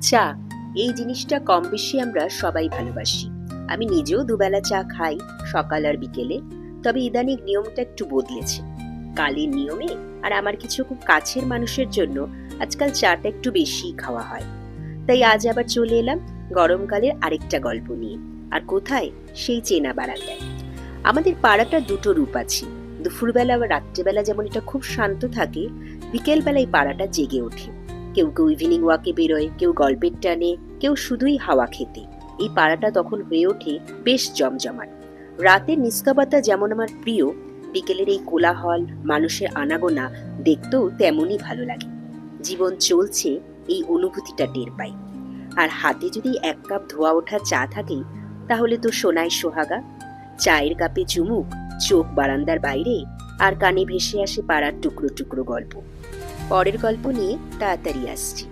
চা এই জিনিসটা কম বেশি আমরা সবাই ভালোবাসি। আমি নিজেও দুবেলা চা খাই, সকাল আর বিকেলে। তবে ইদানিং নিয়মটা একটু বদলেছে। কালের নিয়মে আর আমার কিছু খুব কাছের মানুষের জন্য আজকাল চাটা একটু বেশি খাওয়া হয়। তাই আজ আবার চলে এলাম গরমকালের আরেকটা গল্প নিয়ে। আর কোথায়? সেই চেনা বারান্দায়। আমাদের পাড়াটা দুটো রূপ আছে। দুপুরবেলা বা রাত্রেবেলা যেমন এটা খুব শান্ত থাকে, বিকেলবেলায় পাড়াটা জেগে ওঠে। কেউ কেউ ইভিনিং ওয়াকে বেরোয়, কেউ গল্পের টানে, কেউ শুধুই হাওয়া খেতে। এই পাড়াটা তখন হয়ে ওঠে বেশ জমজমাট। রাতের নিস্তব্ধতা যেমন আমার প্রিয়, বিকেলের এই কোলাহল, মানুষের আনাগোনা দেখতেও তেমনই ভালো লাগে। জীবন চলছে, এই অনুভূতিটা টের পাই। আর হাতে যদি এক কাপ ধোয়া ওঠা চা থাকে, তাহলে তো সোনায় সোহাগা। চায়ের কাপে চুমুক, চোখ বারান্দার বাইরে, আর কানে ভেসে আসে পাড়ার টুকরো টুকরো গল্প। পরের গল্প নিয়ে তাড়াতাড়ি আসছি।